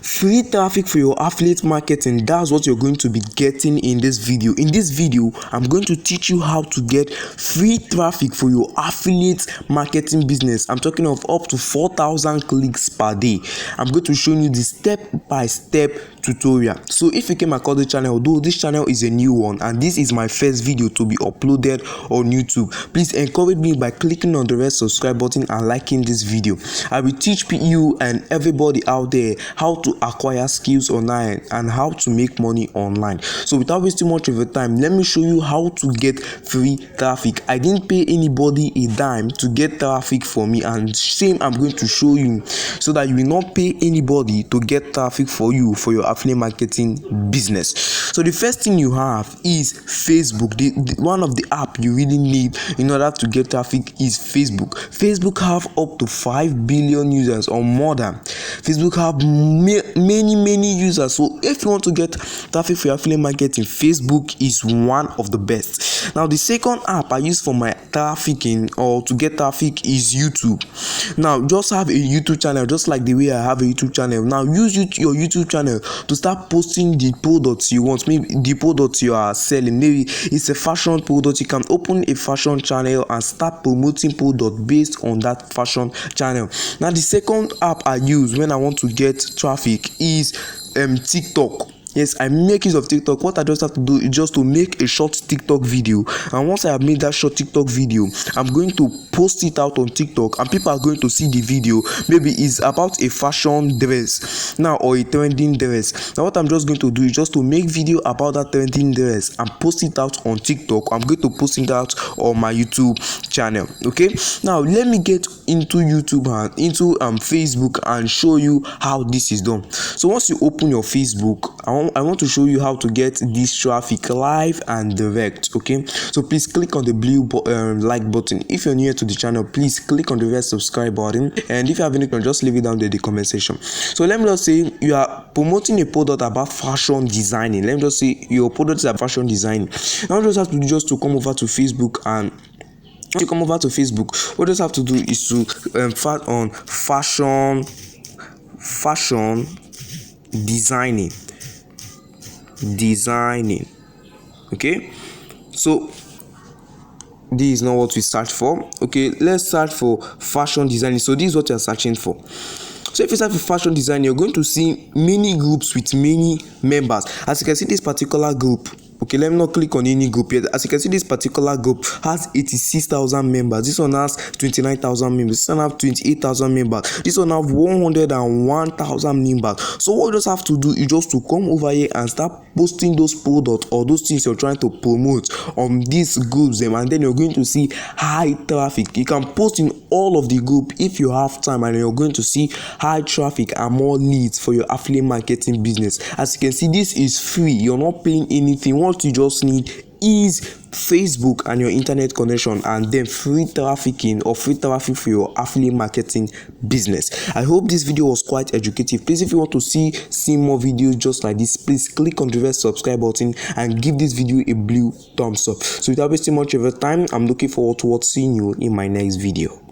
free traffic for your affiliate marketing. That's what you're going to be getting in this video. In this video, I'm going to teach you how to get free traffic for your affiliate marketing business. I'm talking of up to 4,000 clicks per day. I'm going to show you the step-by-step tutorial. So if you came across the channel, although this channel is a new one and this is my first video to be uploaded on YouTube, please encourage me by clicking on the red subscribe button and liking this video. I will teach you and everybody out there how to acquire skills online and how to make money online. So without wasting much of your time, let me show you how to get free traffic. I didn't pay anybody a dime to get traffic for me, and same I'm going to show you so that you will not pay anybody to get traffic for you for your affiliate marketing business. So the first thing you have is Facebook. One of the app you really need in order to get traffic is Facebook. Facebook have up to 5 billion users or more than. Facebook have many users. So if you want to get traffic for your affiliate marketing, Facebook is one of the best. Now the second app I use for my trafficking or to get traffic is YouTube. Now just have a YouTube channel, just like the way I have a YouTube channel. Now use your YouTube channel to start posting the products you want. Maybe the products you are selling, maybe it's a fashion product. You can open a fashion channel and start promoting product based on that fashion channel. Now the second app I use when I want to get traffic is TikTok. Yes, I make use of TikTok. What I just have to do is just to make a short TikTok video, and once I have made that short TikTok video, I'm going to post it out on TikTok and people are going to see the video. Maybe it's about a fashion dress now or a trending dress. Now what I'm just going to do is just to make video about that trending dress and post it out on TikTok. I'm going to post it out on my YouTube channel. Okay, now let me get into YouTube and into Facebook and show you how this is done. So once you open your Facebook, I want to show you how to get this traffic live and direct. Okay, so please click on the blue like button. If you're new to the channel, please click on the red subscribe button, and if you have any question, just leave it down there in the comment section. So let me just say you are promoting a product about fashion designing. Let me just say your product is about fashion designing. Now you just have to do just to come over to Facebook, and to come over to Facebook, what you just have to do is to find on fashion designing. Okay, so this is not what we search for. Okay, let's search for fashion designing. So this is what you're searching for. So if you search for fashion design, you're going to see many groups with many members. As you can see, this particular group, okay, let me not click on any group yet. As you can see, this particular group has 86,000 members. This one has 29,000 members. This one has 28,000 members. This one has 101,000 members. So what you just have to do is just to come over here and start posting those products or those things you're trying to promote on these groups, and then you're going to see high traffic. You can post in all of the group if you have time, and you're going to see high traffic and more leads for your affiliate marketing business. As you can see, this is free. You're not paying anything. What you just need is Facebook and your internet connection, and then free trafficking or free traffic for your affiliate marketing business. I hope this video was quite educative. Please, if you want to see more videos just like this, please click on the red subscribe button and give this video a blue thumbs up. So without wasting much of your time, I'm looking forward to seeing you in my next video.